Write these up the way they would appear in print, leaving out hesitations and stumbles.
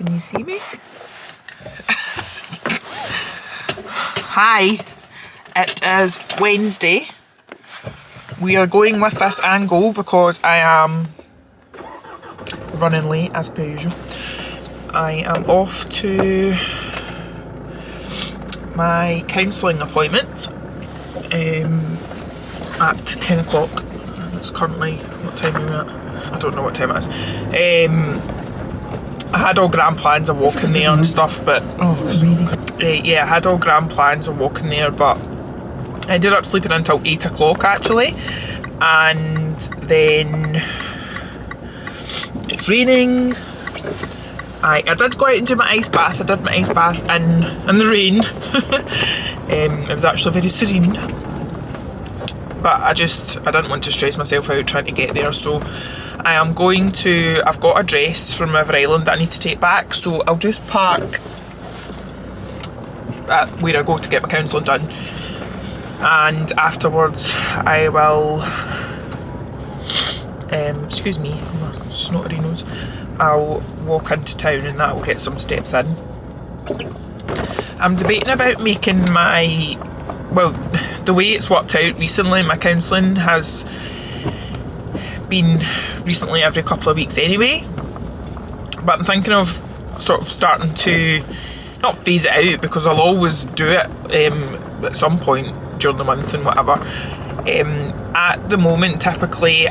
Can you see me? Hi, it is Wednesday. We are going with this angle because I am running late as per usual. I am off to my counselling appointment at 10 o'clock. It's currently, what time are we at? I don't know what time it is. I had all grand plans of walking there and stuff, but yeah, I had all grand plans of walking there, but I ended up sleeping until 8 o'clock actually, and then it's raining. I did go out and do my ice bath. I did my ice bath in the rain. It was actually very serene, but I didn't want to stress myself out trying to get there, so I am going to, I've got a dress from River Island that I need to take back, so I'll just park at where I go to get my counselling done, and afterwards I will, excuse me, my snottery nose, I'll walk into town and that will get some steps in. I'm debating about making my, well, the way it's worked out recently, my counselling has been recently every couple of weeks anyway, but I'm thinking of sort of starting to not phase it out, because I'll always do it at some point during the month and whatever. At the moment, typically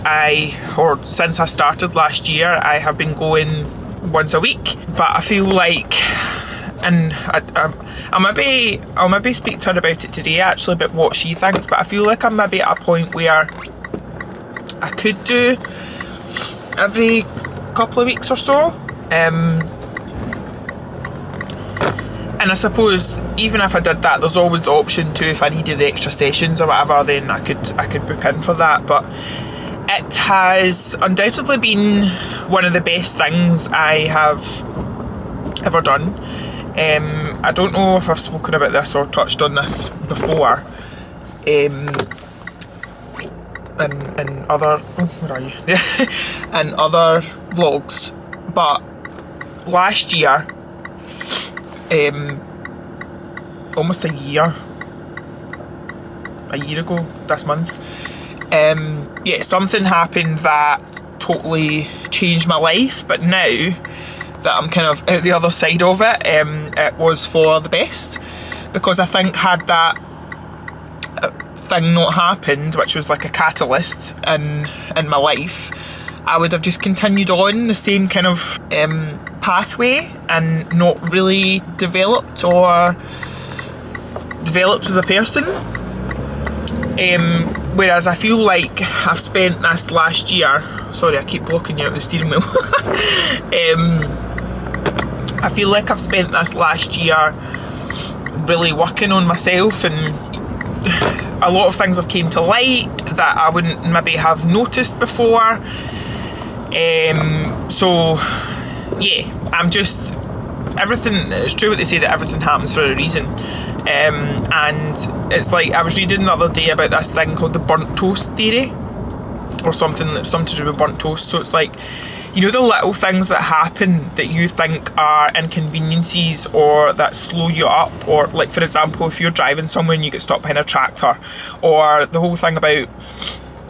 since I started last year, I have been going once a week, but I feel like, and I'll maybe speak to her about it today actually, about what she thinks, but I feel like I'm maybe at a point where I could do every couple of weeks or so, and I suppose even if I did that, there's always the option too, if I needed extra sessions or whatever, then I could book in for that. But it has undoubtedly been one of the best things I have ever done. I don't know if I've spoken about this or touched on this before in other, where are you? in other vlogs, but last year, almost a year ago this month, yeah, something happened that totally changed my life, but now that I'm kind of out the other side of it, it was for the best, because I think had that thing not happened, which was like a catalyst in my life, I would have just continued on the same kind of pathway and not really developed as a person. Whereas I feel like I've spent this last year, sorry I keep blocking you out the steering wheel, I feel like I've spent this last year really working on myself, and a lot of things have came to light that I wouldn't maybe have noticed before. So yeah, it's true what they say, that everything happens for a reason. And it's like, I was reading the other day about this thing called the burnt toast theory, or something to do with burnt toast. So it's like, you know, the little things that happen that you think are inconveniences or that slow you up, or like, for example, if you're driving somewhere and you get stopped behind a tractor, or the whole thing about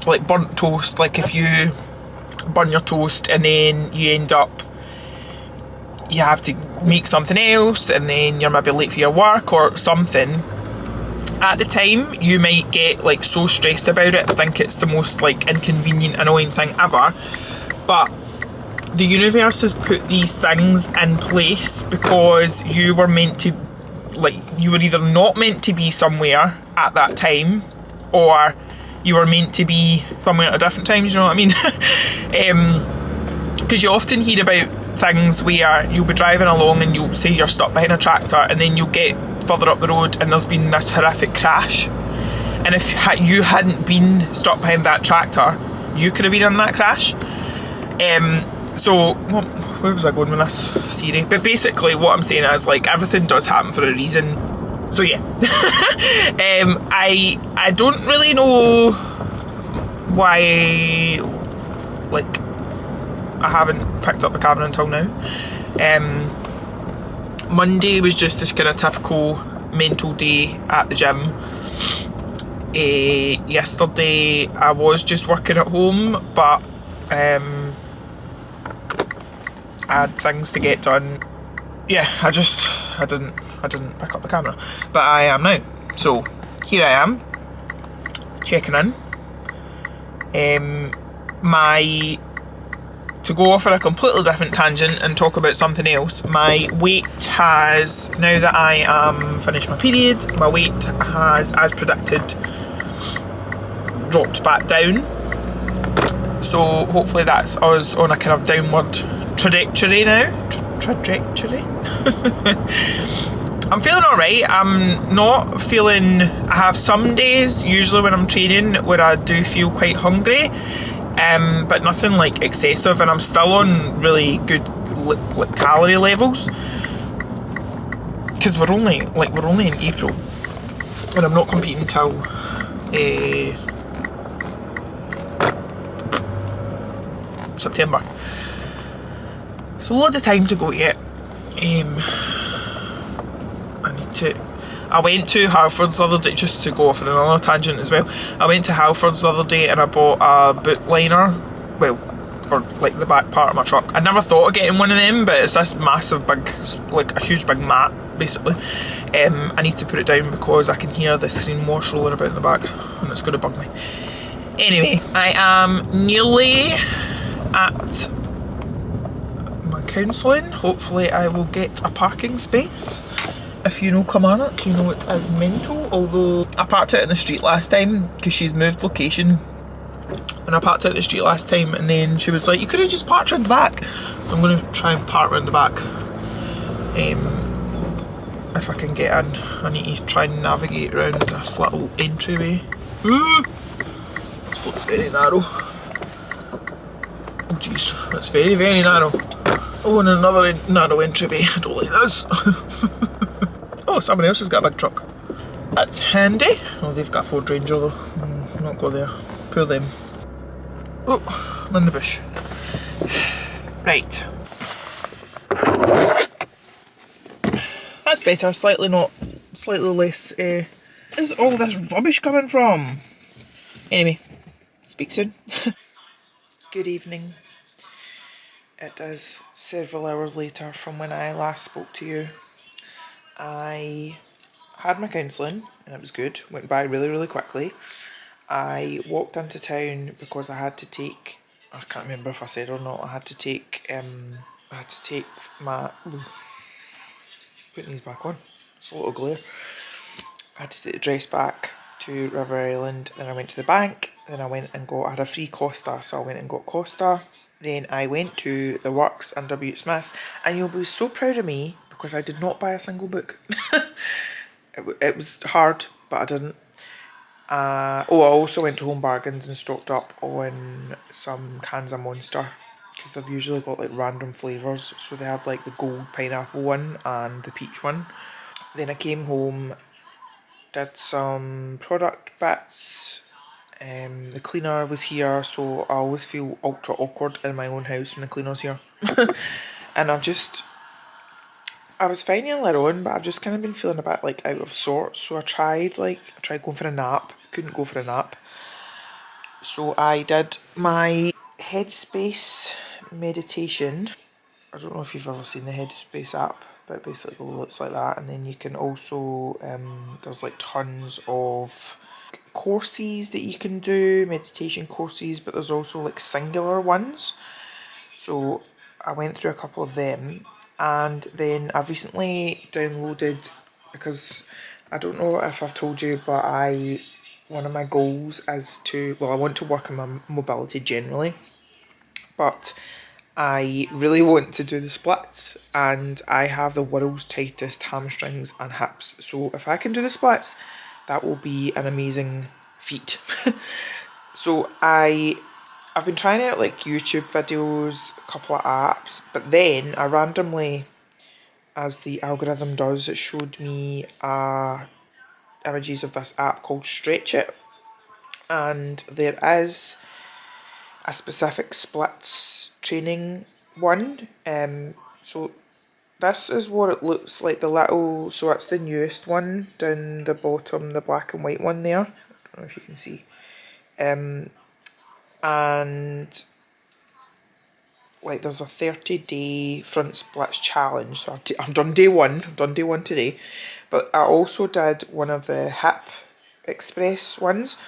like burnt toast, like if you burn your toast and then you end up, you have to make something else and then you're maybe late for your work or something. At the time you might get like so stressed about it and think it's the most like inconvenient, annoying thing ever, but the universe has put these things in place because you were meant to, like, you were either not meant to be somewhere at that time, or you were meant to be somewhere at a different time, you know what I mean? Because you often hear about things where you'll be driving along and you'll say you're stuck behind a tractor, and then you'll get further up the road and there's been this horrific crash, and if you hadn't been stuck behind that tractor, you could have been in that crash. So where was I going with this theory? But basically what I'm saying is, like, everything does happen for a reason. So yeah. I don't really know why, like, I haven't picked up the camera until now. Monday was just this kind of typical mental day at the gym. Yesterday I was just working at home, but I had things to get done. Yeah, I didn't pick up the camera, but I am now. So here I am, checking in. To go off on a completely different tangent and talk about something else, my weight has, now that I am finished my period, my weight has, as predicted, dropped back down. So hopefully that's us on a kind of downward trajectory now. Trajectory? I'm feeling alright. I'm not feeling... I have some days, usually when I'm training, where I do feel quite hungry. But nothing like excessive, and I'm still on really good calorie levels, because we're only in April, and I'm not competing till September, so loads of time to go yet. I went to Halfords the other day, just to go off on another tangent as well. I went to Halfords the other day and I bought a boot liner, well, for like the back part of my truck. I never thought of getting one of them, but it's this massive big, like a huge big mat basically. I need to put it down because I can hear the screen wash rolling about in the back and it's going to bug me. Anyway, I am nearly at my counselling. Hopefully I will get a parking space. If you know Kilmarnock, you know it is mental. Although I parked it in the street last time because she's moved location, and I parked it in the street last time, and then she was like, you could have just parked around the back. So I'm going to try and park around the back if I can get in. I need to try and navigate around this little entryway. Ooh, this looks very narrow. Oh jeez, that's very, very narrow. Oh, and another narrow entryway. I don't like this. Oh, somebody else has got a big truck. That's handy. Oh, they've got a Ford Ranger though. Not go there. Poor them. Oh, I'm in the bush. Right. That's better. Slightly less. Where's all this rubbish coming from? Anyway, speak soon. Good evening. It is several hours later from when I last spoke to you. I had my counselling and it was good, went by really, really quickly. I walked into town because I had to take, I can't remember if I said or not, I had to take my, putting these back on, it's a little glare. I had to take the dress back to River Island, then I went to the bank, then I went and I had a free Costa, so I went and got Costa. Then I went to the works under Butte Smiths, and you'll be so proud of me because I did not buy a single book. It was hard, but I didn't. I also went to Home Bargains and stocked up on some cans of Monster, because they've usually got like random flavours. So they have like the gold pineapple one and the peach one. Then I came home, did some product bits. The cleaner was here, so I always feel ultra awkward in my own house when the cleaner's here. And I was fine earlier on, but I've just kind of been feeling a bit like out of sorts. So I tried going for a nap, couldn't go for a nap. So I did my Headspace meditation. I don't know if you've ever seen the Headspace app, but it basically looks like that. And then you can also, there's like tons of courses that you can do, meditation courses, but there's also like singular ones. So I went through a couple of them, and then I've recently downloaded, because I don't know if I've told you, but one of my goals is to, well, I want to work on my mobility generally, but I really want to do the splits, and I have the world's tightest hamstrings and hips, so if I can do the splits, that will be an amazing feat. So I've been trying out like YouTube videos, a couple of apps, but then I randomly, as the algorithm does, it showed me images of this app called Stretch It, and there is a specific splits training one. So this is what it looks like, the little, so it's the newest one down the bottom, the black and white one there. I don't know if you can see. And like there's a 30-day front splits challenge. So I've done day one. I've done day one today. But I also did one of the hip express ones.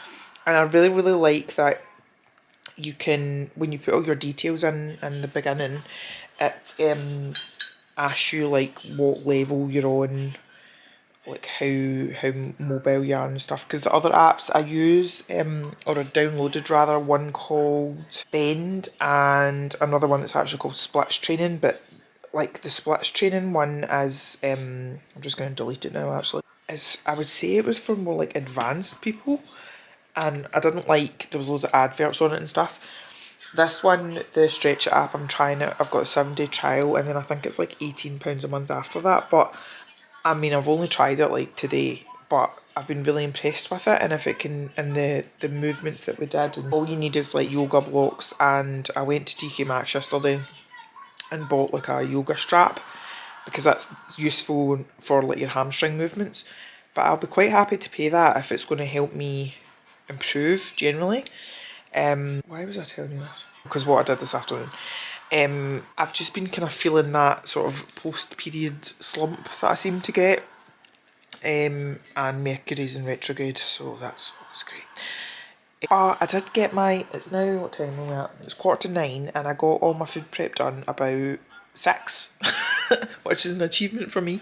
And I really, really like that you can, when you put all your details in the beginning, it asks you like what level you're on, like how mobile you are and stuff. Because the other apps I use, or I downloaded rather, one called Bend and another one that's actually called Splits Training. But like the Splits Training one is, I'm just going to delete it now actually, is, I would say it was for more like advanced people. And I didn't like, there was loads of adverts on it and stuff. This one, the Stretch It app, I'm trying it. I've got a 7-day trial and then I think it's like £18 a month after that. But I mean, I've only tried it like today, but I've been really impressed with it. And if it can, and the movements that we did, and all you need is like yoga blocks. And I went to TK Maxx yesterday and bought like a yoga strap because that's useful for like your hamstring movements. But I'll be quite happy to pay that if it's going to help me improve generally. Why was I telling you this? Because what I did this afternoon. I've just been kind of feeling that sort of post-period slump that I seem to get. And Mercury's in retrograde, so that's always great. I did get my, it's now, what time are we at? It's 9:15 and I got all my food prep done about 6, which is an achievement for me.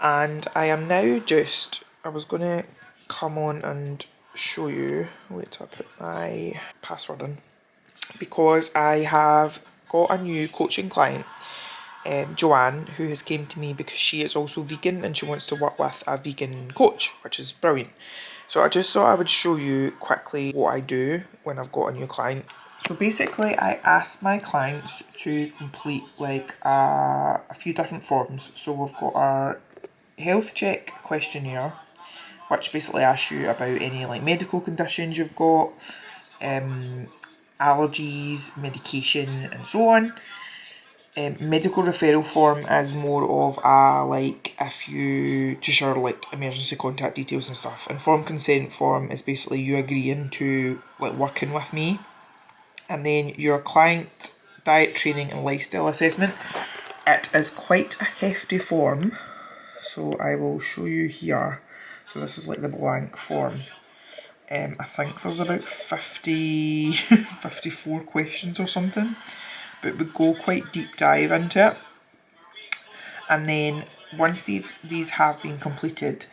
And I am now just, I was going to come on and show you, wait till I put my password in, because I have got a new coaching client, Joanne, who has came to me because she is also vegan and she wants to work with a vegan coach, which is brilliant. So I just thought I would show you quickly what I do when I've got a new client. So basically I ask my clients to complete like a few different forms. So we've got our health check questionnaire, which basically asks you about any like medical conditions you've got, allergies, medication and so on. Medical referral form is more of a like if you just your like emergency contact details and stuff. Informed consent form is basically you agreeing to like working with me. And then your client diet training and lifestyle assessment. It is quite a hefty form, so I will show you here. So this is like the blank form. I think there's about 54 questions or something, but we go quite deep dive into it. And then once these have been completed,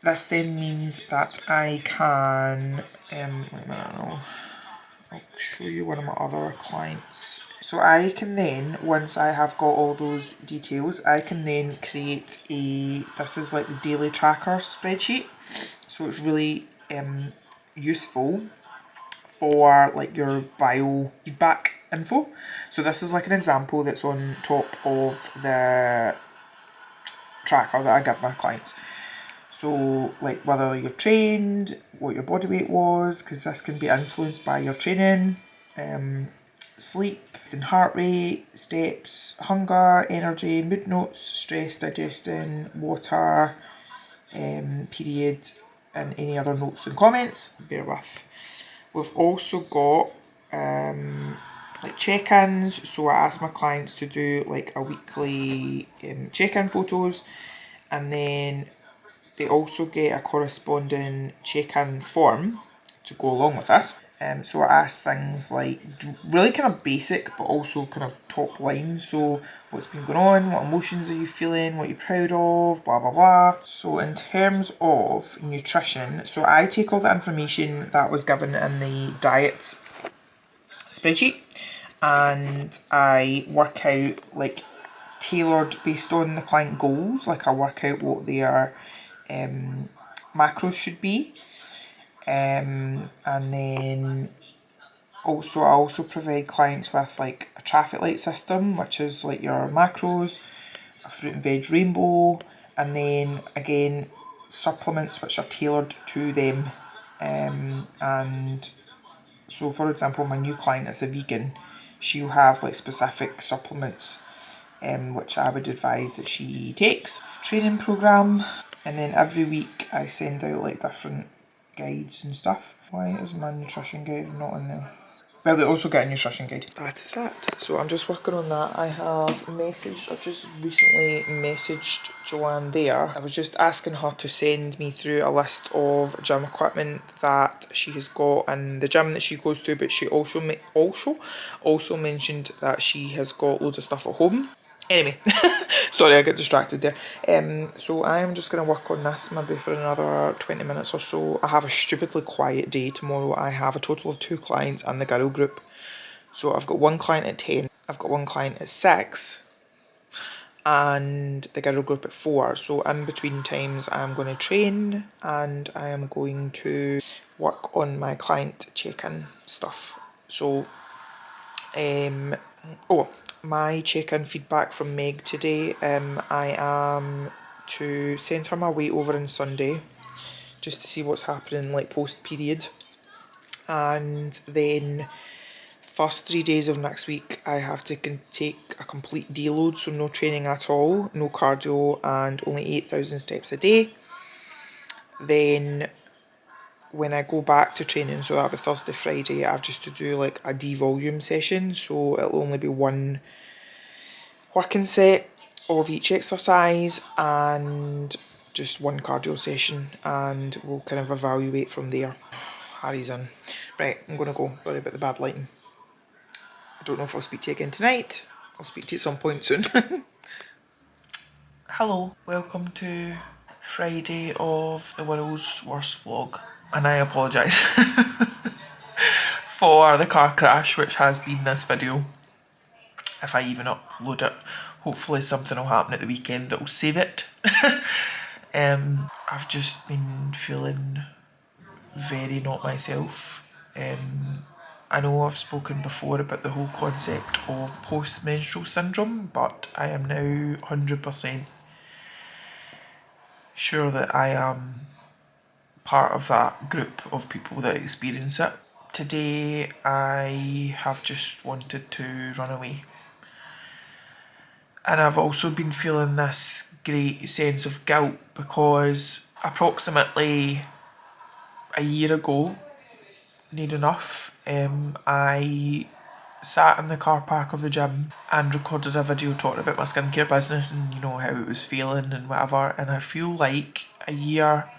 this then means that I can, wait a minute, I'll show you one of my other clients. So I can then, once I have got all those details, I can then create this is like the daily tracker spreadsheet. So it's really useful for like your biofeedback info. So this is like an example that's on top of the tracker that I give my clients. So like whether you've trained, what your body weight was, because this can be influenced by your training, sleep and heart rate, steps, hunger, energy, mood notes, stress, digestion, water, period, and any other notes and comments. Bear with. We've also got like check-ins, so I ask my clients to do like a weekly check-in photos, and then they also get a corresponding check-in form to go along with this. So I ask things like really kind of basic but also kind of top line. So what's been going on, what emotions are you feeling, what you're proud of, blah blah blah. So in terms of nutrition, so I take all the information that was given in the diet spreadsheet and I work out like tailored based on the client goals. Like I work out what their macros should be, and then also I also provide clients with like a traffic light system, which is like your macros, a fruit and veg rainbow, and then again supplements which are tailored to them. And so for example, my new client is a vegan, she'll have like specific supplements which I would advise that she takes. Training programme, and then every week I send out like different guides and stuff. Why is my nutrition guide not in there? Well, they also get a nutrition guide. That is that. So I'm just working on that. I just recently messaged Joanne there. I was just asking her to send me through a list of gym equipment that she has got in the gym that she goes to, but she also mentioned that she has got loads of stuff at home. Anyway, sorry, I got distracted there. So I'm just going to work on this maybe for another 20 minutes or so. I have a stupidly quiet day tomorrow. I have a total of 2 clients and the girl group. So I've got one client at 10, I've got one client at 6, and the girl group at 4. So in between times I'm going to train and I am going to work on my client check-in stuff. So, my check-in feedback from Meg today, I am to send her my weight over on Sunday just to see what's happening like post-period, and then first 3 days of next week I have to take a complete deload, so no training at all, no cardio, and only 8,000 steps a day. Then when I go back to training, so that'll be Thursday, Friday, I have just to do like a devolume session, so it'll only be one working set of each exercise and just one cardio session, and we'll kind of evaluate from there. Harry's in. Right, I'm going to go. Sorry about the bad lighting. I don't know if I'll speak to you again tonight. I'll speak to you at some point soon. Hello, welcome to Friday of the world's worst vlog. And I apologise for the car crash, which has been this video. If I even upload it, hopefully something will happen at the weekend that will save it. I've just been feeling very not myself. I know I've spoken before about the whole concept of post-menstrual syndrome, but I am now 100% sure that I am part of that group of people that experience it. Today I have just wanted to run away. And I've also been feeling this great sense of guilt because approximately a year ago, near enough, I sat in the car park of the gym and recorded a video talking about my skincare business and, you know, how it was feeling and whatever, and I feel like a year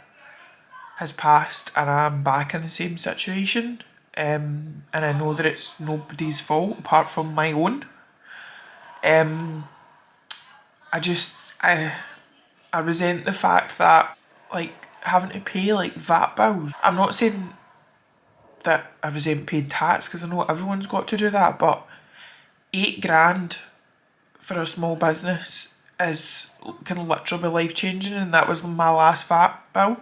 has passed and I'm back in the same situation, and I know that it's nobody's fault apart from my own. I resent the fact that, like, having to pay like VAT bills. I'm not saying that I resent paying tax because I know everyone's got to do that, but £8,000 for a small business is kind of literally life changing, and that was my last VAT bill.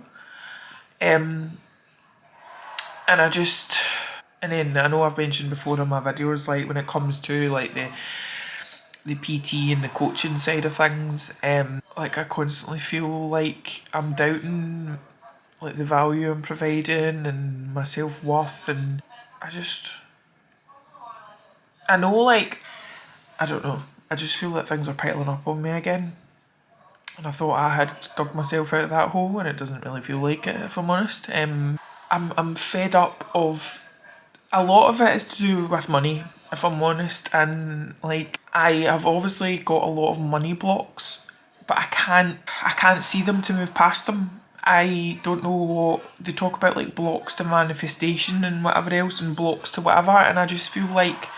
And then I know I've mentioned before in my videos, like when it comes to like the PT and the coaching side of things, like I constantly feel like I'm doubting like the value I'm providing and my self-worth, and I know, like, I don't know, I just feel like things are piling up on me again, and I thought I had dug myself out of that hole and it doesn't really feel like it, if I'm honest. I'm fed up of, a lot of it is to do with money, if I'm honest, and like I have obviously got a lot of money blocks, but I can't see them to move past them. I don't know what they talk about, like blocks to manifestation and whatever else, and blocks to whatever, and I just feel like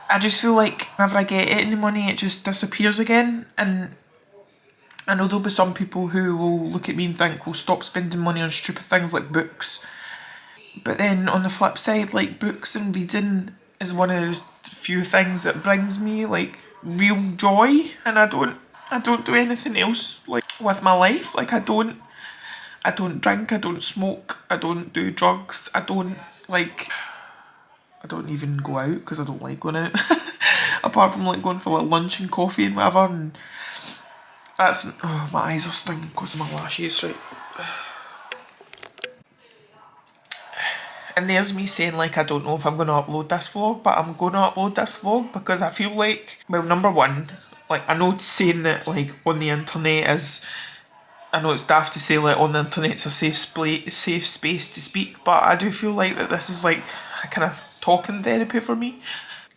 whenever I get any money it just disappears again. And I know there'll be some people who will look at me and think, well, stop spending money on stupid things like books. But then on the flip side, like, books and reading is one of the few things that brings me like real joy, and I don't do anything else like with my life. Like I don't drink, I don't smoke, I don't do drugs, I don't even go out because I don't like going out. Apart from like going for like lunch and coffee and whatever, and that's, oh, my eyes are stinging because of my lashes, right? And there's me saying like I don't know if I'm going to upload this vlog, but I'm going to upload this vlog because I feel like, well, number one, like, I know saying that, like, on the internet is, I know it's daft to say, like, on the internet it's a safe space to speak, but I do feel like that this is like a kind of talking therapy for me,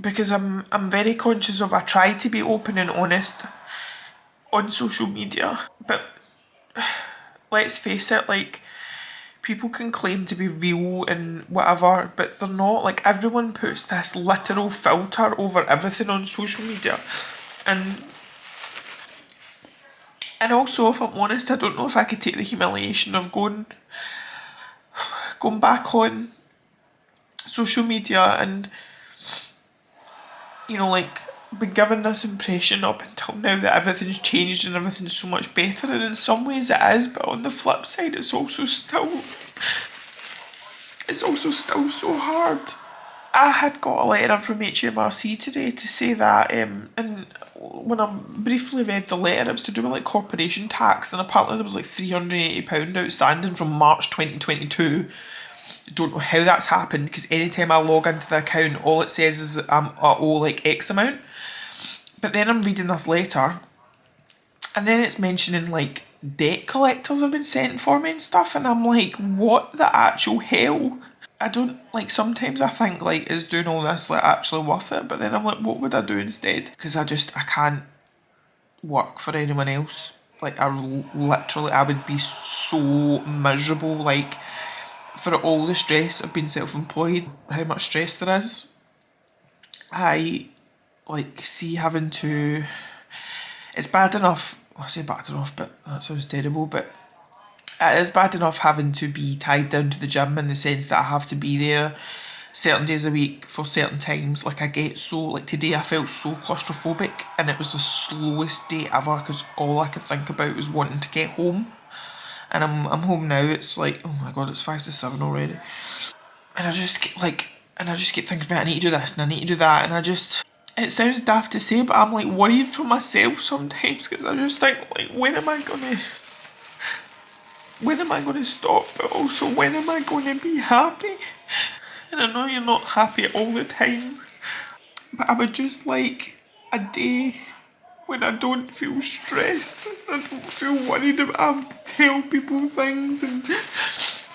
because I'm very conscious of, I try to be open and honest on social media, but let's face it, like, people can claim to be real and whatever, but they're not. Like, everyone puts this literal filter over everything on social media, and also, if I'm honest, I don't know if I could take the humiliation of going back on social media and, you know, like, been given this impression up until now that everything's changed and everything's so much better, and in some ways it is, but on the flip side it's also still so hard. I had got a letter from HMRC today to say that, and when I briefly read the letter, it was to do with like corporation tax, and apparently there was like £380 outstanding from March 2022. I don't know how that's happened, because anytime I log into the account, all it says is I owe like X amount. But then I'm reading this letter, and then it's mentioning like debt collectors have been sent for me and stuff, and I'm like, what the actual hell? I don't, like, sometimes I think, like, is doing all this, like, actually worth it? But then I'm like, what would I do instead? Because I can't work for anyone else. Like, I would be so miserable, like, for all the stress of being self-employed, how much stress there is. I, like, see having to, it's bad enough, I say bad enough, but that sounds terrible, but it is bad enough having to be tied down to the gym, in the sense that I have to be there certain days a week for certain times. Like, I get so, like, today I felt so claustrophobic, and it was the slowest day ever, because all I could think about was wanting to get home. And I'm home now. It's like, oh my god, it's 5 to 7 already. And I just keep thinking, right, I need to do this and I need to do that, and it sounds daft to say, but I'm like worried for myself sometimes, because I just think, like, when am I gonna stop, but also when am I gonna be happy? And I know you're not happy all the time, but I would just like a day when I don't feel stressed, I don't feel worried about having to tell people things,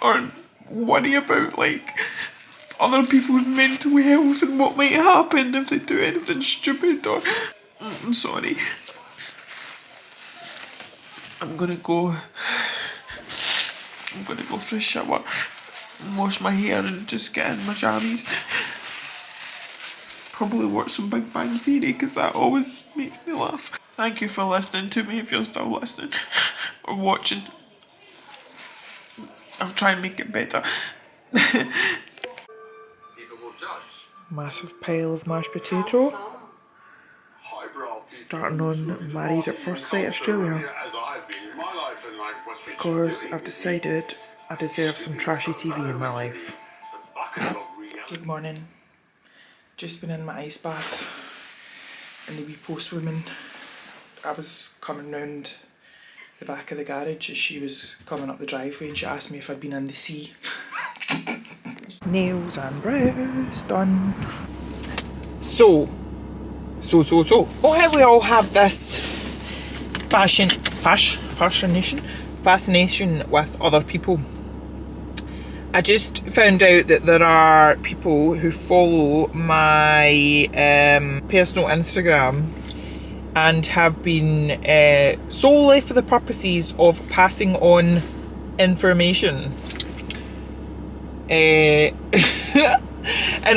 or worry about, like, other people's mental health and what might happen if they do anything stupid, or... I'm sorry. I'm gonna go for a shower and wash my hair and just get in my jammies. Probably watch some Big Bang Theory, because that always makes me laugh. Thank you for listening to me, if you're still listening or watching. I'll try and make it better. Massive pile of mashed potato. Starting on Married at First Sight Australia, because I've decided I deserve some trashy TV in my life. Good morning. Just been in my ice bath in the wee postwoman. I was coming round the back of the garage as she was coming up the driveway, and she asked me if I'd been in the sea. Nails and brows done. So. Oh, how we all have this fascination with other people. I just found out that there are people who follow my personal Instagram and have been solely for the purposes of passing on information. And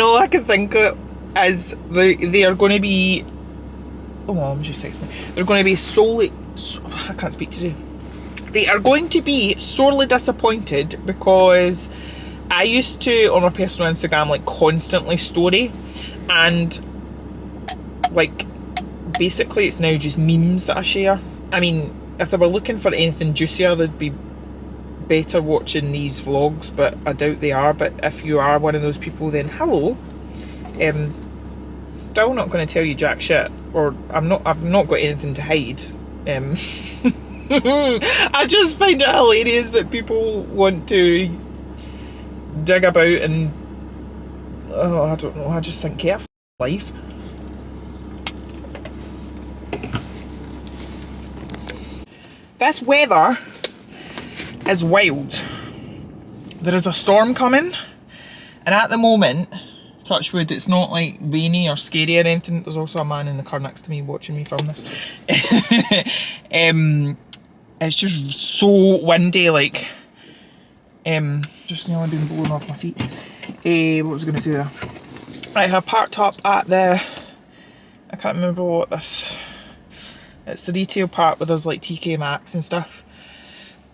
all I can think of is they are going to be... Oh, I'm just texting. They're going to be I can't speak today. They are going to be sorely disappointed, because I used to, on my personal Instagram, like, constantly story, and, like, basically it's now just memes that I share. I mean, if they were looking for anything juicier, they'd be better watching these vlogs, but I doubt they are. But if you are one of those people, then hello. Still not going to tell you jack shit, or I've not got anything to hide. I just find it hilarious that people want to dig about and I don't know, I just think, yeah, life. This weather is wild. There is a storm coming, and at the moment, touch wood, it's not like rainy or scary or anything. There's also a man in the car next to me watching me film this. It's just so windy, like, just nearly been blown off my feet. What was I going to say there? I have parked up at the, I can't remember what this, it's the retail park where there's like TK Maxx and stuff.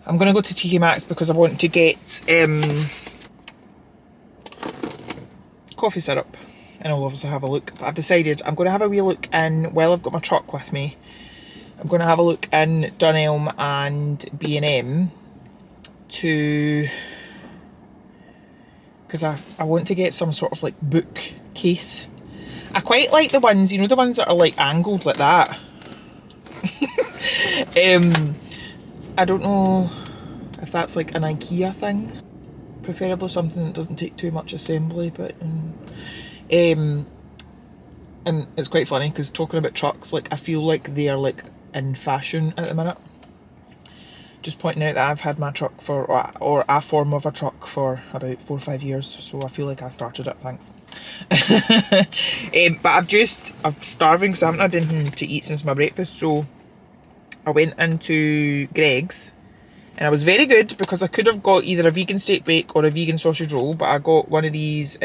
I'm going to go to TK Maxx because I want to get coffee syrup, and I'll obviously have a look. But I've decided I'm going to have a wee look in, while I've got my truck with me, I'm going to have a look in Dunelm and B&M to, because I want to get some sort of like book case. I quite like the ones, you know, the ones that are like angled like that. I don't know if that's like an IKEA thing. Preferably something that doesn't take too much assembly, but and it's quite funny because talking about trucks, like I feel like they are like in fashion at the minute. Just pointing out that I've had my truck for, or a form of a truck for about 4 or 5 years, so I feel like I started it, thanks. But I'm starving because I haven't had anything to eat since my breakfast, so I went into Greggs, and I was very good because I could have got either a vegan steak bake or a vegan sausage roll, but I got one of these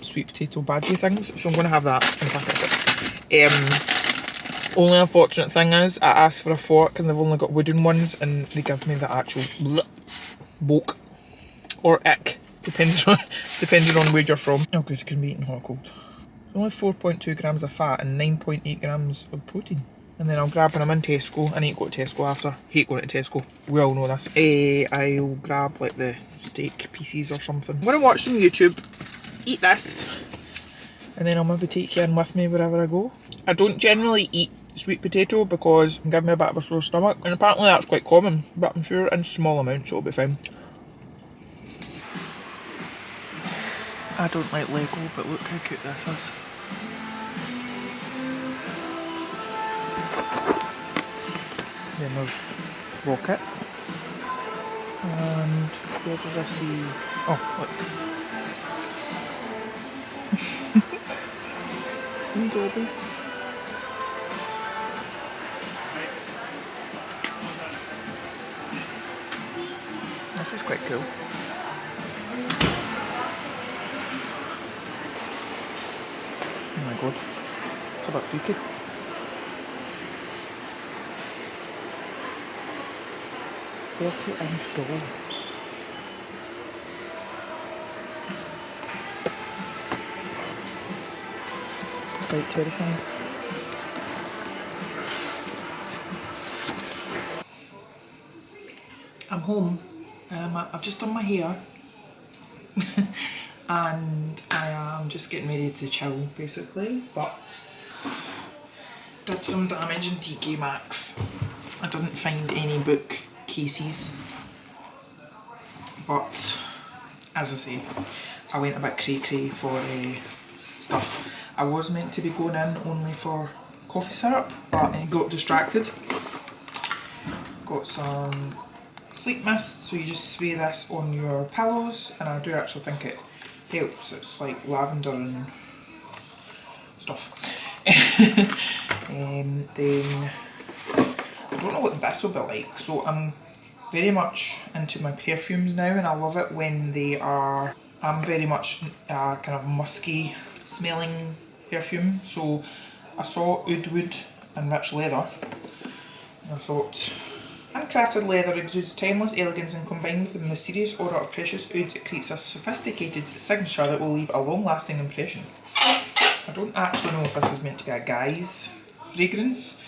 sweet potato bhaji things, so I'm going to have that in a packet. Only unfortunate thing is I asked for a fork and they've only got wooden ones, and they give me the actual boke or ick, depending on where you're from. Oh good, it can be eaten hot or cold. It's only 4.2 grams of fat and 9.8 grams of protein. And then I'll grab, when I'm in Tesco, I need to go to Tesco after. Hate going to Tesco, we all know this. I'll grab like the steak pieces or something. I'm going to watch some YouTube, eat this, and then I'll maybe take you in with me wherever I go. I don't generally eat sweet potato because it gives me a bit of a sore stomach, and apparently that's quite common, but I'm sure in small amounts it'll be fine. I don't like Lego, but look how cute this is. Then there's Rocket. And where did I see? Oh, look. Dobby. This is quite cool. Oh my god, it's a bit freaky. $30 doll. It's quite terrifying. I'm home. I've just done my hair. And I am just getting ready to chill basically, but did some damage in TK Maxx. I didn't find any book cases, but as I say, I went a bit cray-cray for stuff. I was meant to be going in only for coffee syrup, but I got distracted. Got some sleep mist, so you just spray this on your pillows, and I do actually think it helps. It's like lavender and stuff. Then I don't know what this will be like, so I'm very much into my perfumes now, and I love it when they are, I'm very much kind of musky smelling perfume. So I saw Oud Wood and Rich Leather, and I thought, handcrafted leather exudes timeless elegance, and combined with the mysterious aura of precious oud, it creates a sophisticated signature that will leave a long-lasting impression. I don't actually know if this is meant to be a guy's fragrance,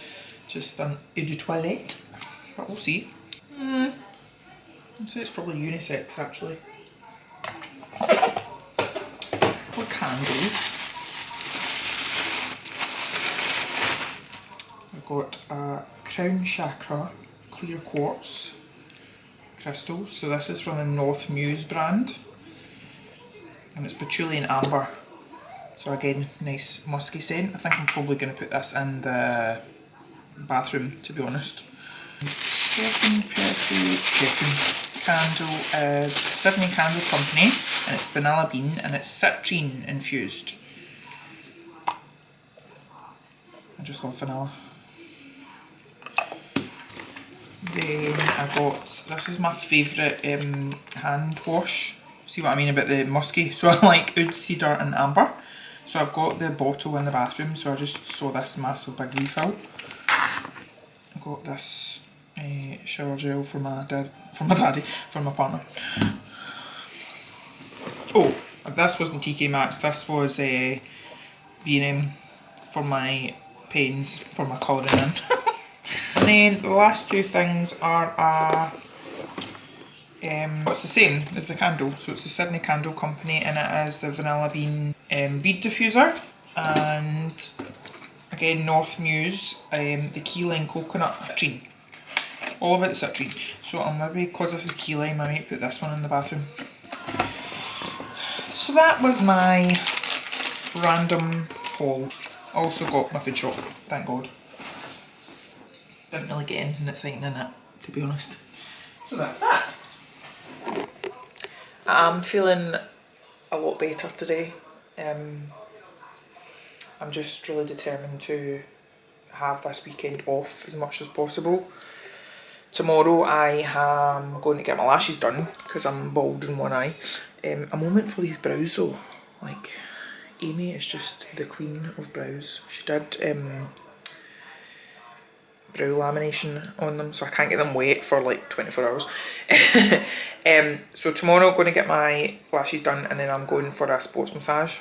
just an eau de toilette, but we'll see. I'd say it's probably unisex actually. Or candles. I've got a Crown Chakra clear quartz crystals. So this is from the North Muse brand, and it's patchouli and amber. So again, nice musky scent. I think I'm probably going to put this in the bathroom, to be honest. Second perfume candle is Sydney Candle Company, and it's vanilla bean and it's citrine infused. I just love vanilla. Then I got, this is my favourite hand wash. See what I mean about the musky? So I like oud, cedar and amber. So I've got the bottle in the bathroom, so I just saw this massive big refill. I got this shower gel for my partner. Oh, this wasn't TK Maxx, this was B&M for my pens, for my colouring in. And then the last two things are it's the same as the candle, so it's the Sydney Candle Company, and it is the vanilla bean bead diffuser, and again North Muse the key lime coconut citrine. All about the citrine. So I'll maybe, because this is key lime, I might put this one in the bathroom. So that was my random haul. Also got my food shop, thank God. Didn't really get anything exciting in it, to be honest. So that's that. I'm feeling a lot better today. I'm just really determined to have this weekend off as much as possible. Tomorrow I am going to get my lashes done because I'm bald in one eye. A moment for these brows though. Like, Amy is just the queen of brows. She did brow lamination on them, so I can't get them wet for like 24 hours. So tomorrow I'm going to get my lashes done, and then I'm going for a sports massage,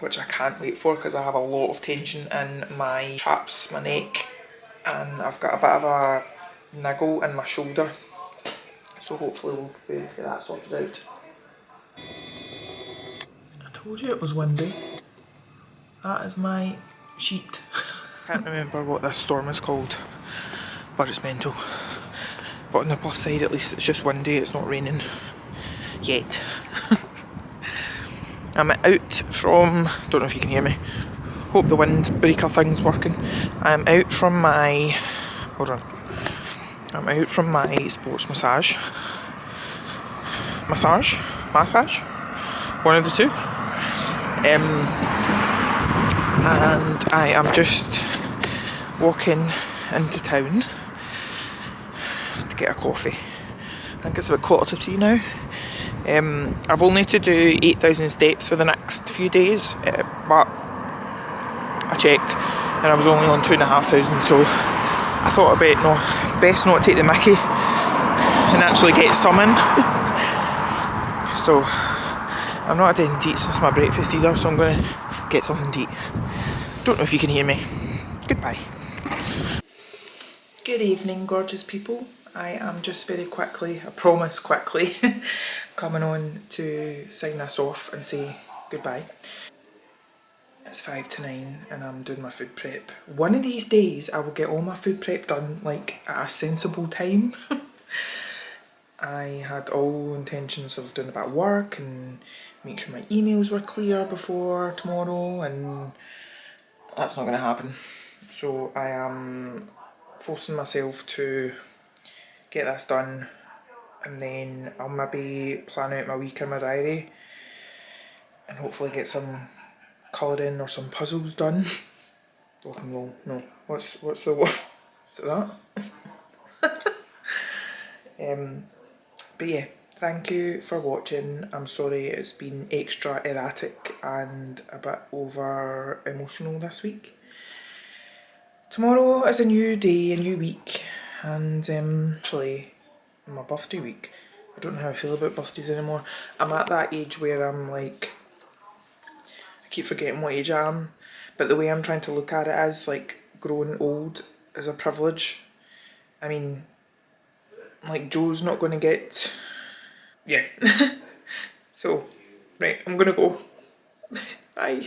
which I can't wait for because I have a lot of tension in my traps, my neck, and I've got a bit of a niggle in my shoulder, so hopefully we'll be able to get that sorted out. I told you it was windy. That is my sheet. Can't remember what this storm is called, but it's mental. But on the plus side, at least it's just windy, it's not raining yet. I'm out from, don't know if you can hear me, hope the windbreaker thing's working. I'm out from my, hold on, I'm out from my sports massage, one of the two. And I am just walking into town to get a coffee. I think it's about 2:45 now. I've only to do 8,000 steps for the next few days, but I checked and I was only on 2,500, so I thought best not take the mickey and actually get some in. So I'm not had anything to eat since my breakfast either, so I'm going to get something to eat. Don't know if you can hear me. Goodbye. Good evening, gorgeous people. I am just very quickly, I promise quickly, coming on to sign this off and say goodbye. It's 5 to 9 and I'm doing my food prep. One of these days I will get all my food prep done like at a sensible time. I had all intentions of doing a bit of work and make sure my emails were clear before tomorrow, and that's not going to happen. So I am forcing myself to get this done, and then I'll maybe plan out my week in my diary and hopefully get some colouring or some puzzles done. Rock and roll, no, what's the word? Is it that? But yeah, thank you for watching. I'm sorry it's been extra erratic and a bit over emotional this week. Tomorrow is a new day, a new week, and actually my birthday week. I don't know how I feel about birthdays anymore. I'm at that age where I'm like, I keep forgetting what age I am, but the way I'm trying to look at it is like growing old is a privilege. I mean, like Joe's not going to get, yeah. So, right, I'm going to go. Bye.